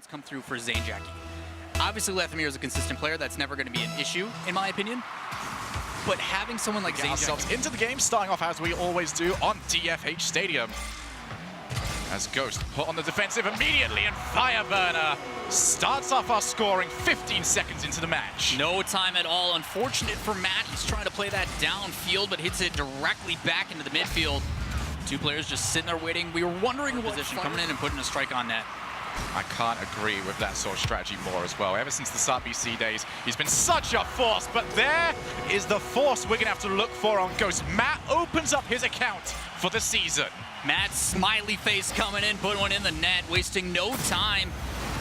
defense come through for Zane Jackie. Obviously, Lethemir is a consistent player. That's never going to be an issue, in my opinion. But having someone like Zane ourselves Jackie... into the game, starting off as we always do on DFH Stadium. As Ghost put on the defensive immediately, and Fireburner starts off our scoring 15 seconds into the match. No time at all. Unfortunate for Matt. He's trying to play that downfield, but hits it directly back into the midfield. Two players just sitting there waiting. We were wondering what position coming in and putting a strike on net. I can't agree with that sort of strategy more as well. Ever since the Start BC days, he's been such a force, but there is the force we're going to have to look for on Ghost. Matt opens up his account for the season. Matt's smiley face coming in, putting one in the net, wasting no time.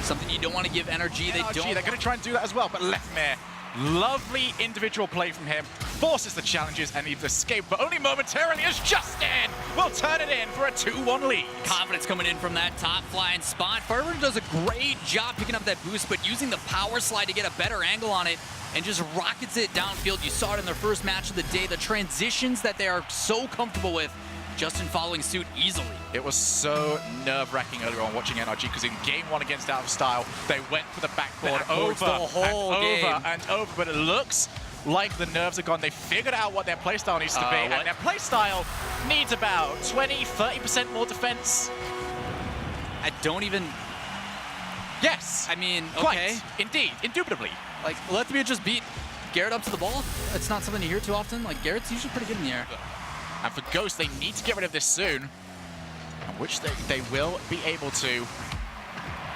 Something you don't want to give NRG. They're going to try and do that as well, but Lethemir, lovely individual play from him, forces the challenges and he's escaped, but only momentarily as Justin will turn it in for a 2-1 lead. Confidence coming in from that top flying spot. Fireburner does a great job picking up that boost, but using the power slide to get a better angle on it and just rockets it downfield. You saw it in their first match of the day, the transitions that they are so comfortable with. Justin following suit easily. It was so nerve-wracking earlier on watching NRG because in game one against Out of Style, they went for the backboard over the whole game. and over, but it looks like the nerves are gone. They figured out what their playstyle needs to be, and their playstyle needs about 20-30% more defense. I don't even... Yes. I mean, quite. Okay. Indeed, indubitably. Like, Lethemir just beat Garrett up to the ball. It's not something you hear too often. Like, Garrett's usually pretty good in the air. And for Ghost, they need to get rid of this soon, which they will be able to.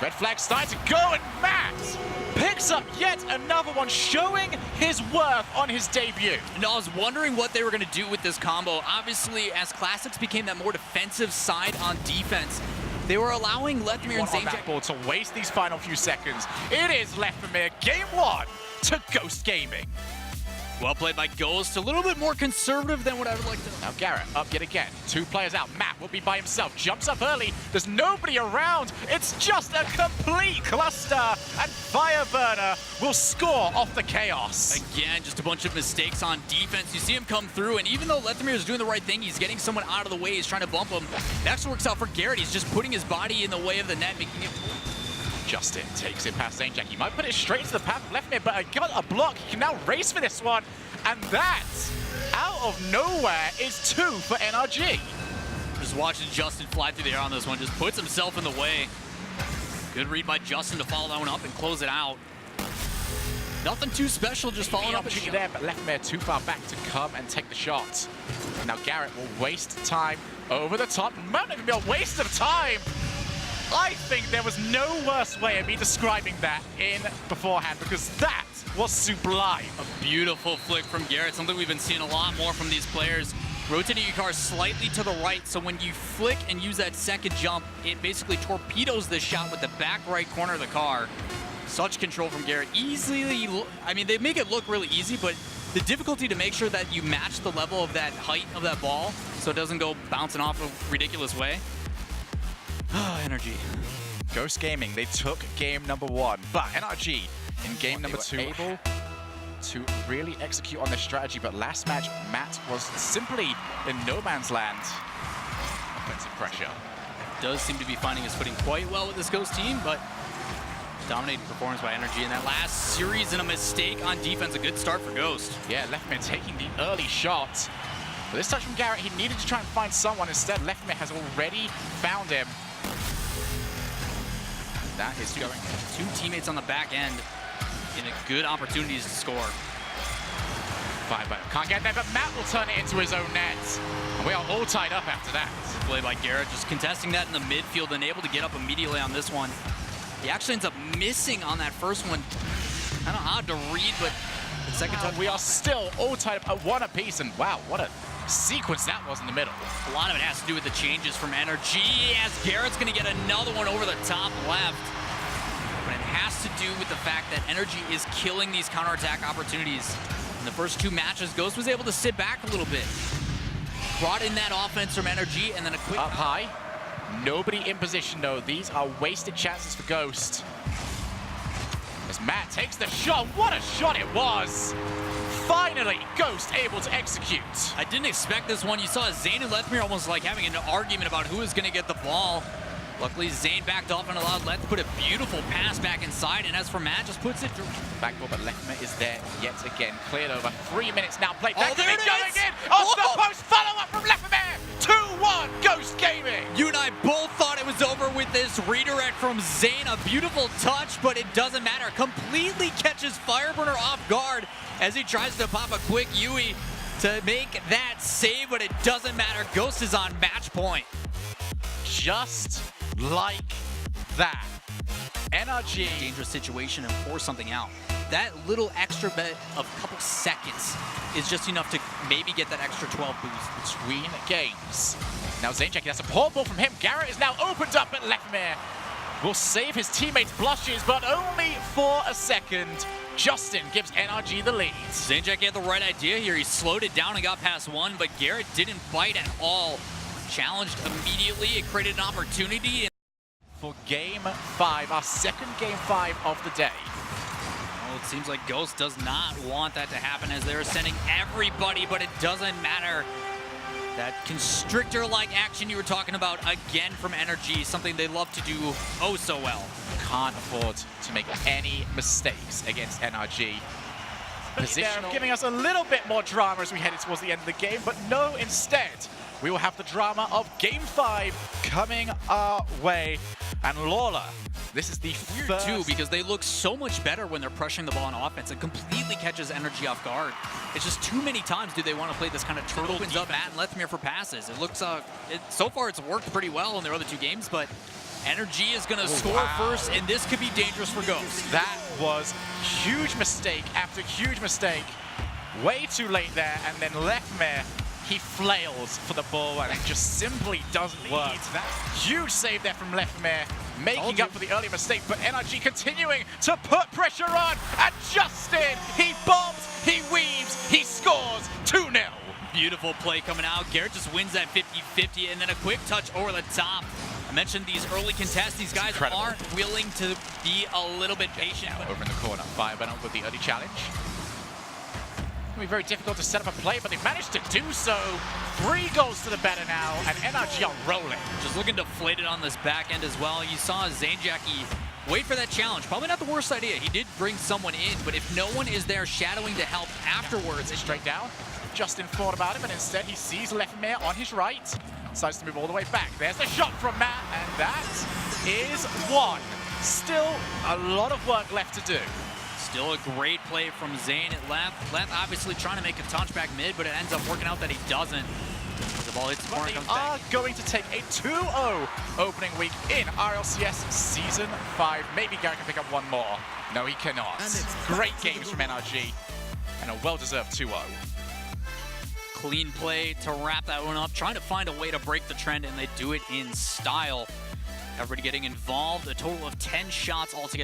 Red flag starting to go, and Matt picks up yet another one, showing his worth on his debut. And I was wondering what they were going to do with this combo. Obviously, as Classics became that more defensive side on defense, they were allowing Lethemir and Zane Jackie to waste these final few seconds. It is Lethemir, game one to Ghost Gaming. Well played by Ghost, a little bit more conservative than what I would like to. Now Garrett up yet again, two players out. Matt will be by himself, jumps up early. There's nobody around. It's just a complete cluster, and Fireburner will score off the chaos. Again, just a bunch of mistakes on defense. You see him come through, and even though Lethemir is doing the right thing, he's getting someone out of the way. He's trying to bump him. It actually works out for Garrett. He's just putting his body in the way of the net, making it. Justin takes it past Zane Jackie. He might put it straight into the path of Lethemir, but I got a block. He can now race for this one. And that, out of nowhere, is 2 for NRG. Just watching Justin fly through the air on this one. Just puts himself in the way. Good read by Justin to follow that one up and close it out. Nothing too special, just following up a shot. There, but Lethemir too far back to come and take the shot. Now Garrett will waste time over the top. Might not even be a waste of time. I think there was no worse way of me describing that in beforehand, because that was sublime. A beautiful flick from Garrett, something we've been seeing a lot more from these players. Rotating your car slightly to the right, so when you flick and use that second jump, it basically torpedoes the shot with the back right corner of the car. Such control from Garrett. Easily, I mean, they make it look really easy, but the difficulty to make sure that you match the level of that height of that ball so it doesn't go bouncing off a ridiculous way. NRG. Ghost Gaming, they took game number 1, but NRG in game number 2 able to really execute on their strategy, but last match, Matt was simply in no man's land. Offensive pressure. Does seem to be finding his footing quite well with this Ghost team, but dominating performance by NRG in that last series and a mistake on defense. A good start for Ghost. Yeah, Lethemir taking the early shot. But this touch from Garrett, he needed to try and find someone. Instead, Lethemir has already found him. That is going. Two teammates on the back end in a good opportunities to score. Fireburner can't get there, but Matt will turn it into his own net. And we are all tied up after that. Play by Garrett, just contesting that in the midfield and able to get up immediately on this one. He actually ends up missing on that first one. Kind of odd to read, but the second time. We are still all tied up at 1 apiece, and wow, what a sequence that was in the middle. A lot of it has to do with the changes from NRG, as Garrett's going to get another one over the top left. But it has to do with the fact that NRG is killing these counterattack opportunities. In the first 2 matches, Ghost was able to sit back a little bit. Brought in that offense from NRG, and then a quick... Up high. Nobody in position, though. These are wasted chances for Ghost. As Matt takes the shot. What a shot it was! Finally, Ghost able to execute. I didn't expect this one. You saw Zane and Lethemir almost like having an argument about who is going to get the ball. Luckily, Zane backed off and allowed Leth to put a beautiful pass back inside, and as for Matt, just puts it through. Backdoor, but Lethmer is there yet again. Cleared over. 3 minutes now played. Oh, That could there be it going is! in. Off Oh! the post. Follow-up from Lethmer. 2-1. Ghost Gaming. You and I both thought it was over with this redirect from Zane. A beautiful touch, but it doesn't matter. Completely catches Fireburner off guard as he tries to pop a quick Yui to make that save, but it doesn't matter. Ghost is on match point. Just like that. NRG. Dangerous situation and force something out. That little extra bit of a couple seconds is just enough to maybe get that extra 12 boost. Between games. Now Zainjaki, that's a poor ball from him. Garrett is now opened up at Lethmer. Will save his teammates' blushes, but only for a second. Justin gives NRG the lead. Zainjaki had the right idea here. He slowed it down and got past one, but Garrett didn't bite at all. Challenged immediately. It created an opportunity. For game 5, our second game 5 of the day. Well, it seems like Ghost does not want that to happen as they're sending everybody, but it doesn't matter. That constrictor-like action you were talking about again from NRG, something they love to do oh so well. Can't afford to make any mistakes against NRG. Positional, giving us a little bit more drama as we headed towards the end of the game, but no, instead, we will have the drama of Game 5 coming our way. And Lawler, this is the Weird too, because they look so much better when they're pressuring the ball on offense. It completely catches NRG off guard. It's just too many times do they want to play this kind of turtle opens up Matt and Lethmer for passes. It looks, so far it's worked pretty well in their other two games, but NRG is going to score first, and this could be dangerous for Ghost. That was huge mistake after huge mistake. Way too late there, and then Lethmer, he flails for the ball, and it just simply doesn't work. That huge save there from Lethmer, making up for the earlier mistake, but NRG continuing to put pressure on, and Justin, he bombs, he weaves, he scores 2-0. Beautiful play coming out. Garrett just wins that 50-50, and then a quick touch over the top. I mentioned these early contests. These guys aren't willing to be a little bit patient. Over in the corner, Fireburner with the early challenge. It'll be very difficult to set up a play, but they've managed to do so. 3 goals to the better now, and NRG are rolling. Just looking deflated on this back end as well. You saw Zainjaki wait for that challenge. Probably not the worst idea. He did bring someone in, but if no one is there shadowing to help afterwards, it's straight down. Justin thought about it, but instead he sees Lethmer on his right. Decides to move all the way back. There's the shot from Matt, and that is 1. Still a lot of work left to do. Still a great play from Zane at left. Left obviously trying to make a touchback mid, but it ends up working out that he doesn't. The ball hits the corner, comes back. They are going to take a 2-0 opening week in RLCS Season 5. Maybe Garrett can pick up one more. No, he cannot. Great games from NRG, and a well-deserved 2-0. Clean play to wrap that one up, trying to find a way to break the trend, and they do it in style. Everybody getting involved, a total of 10 shots altogether.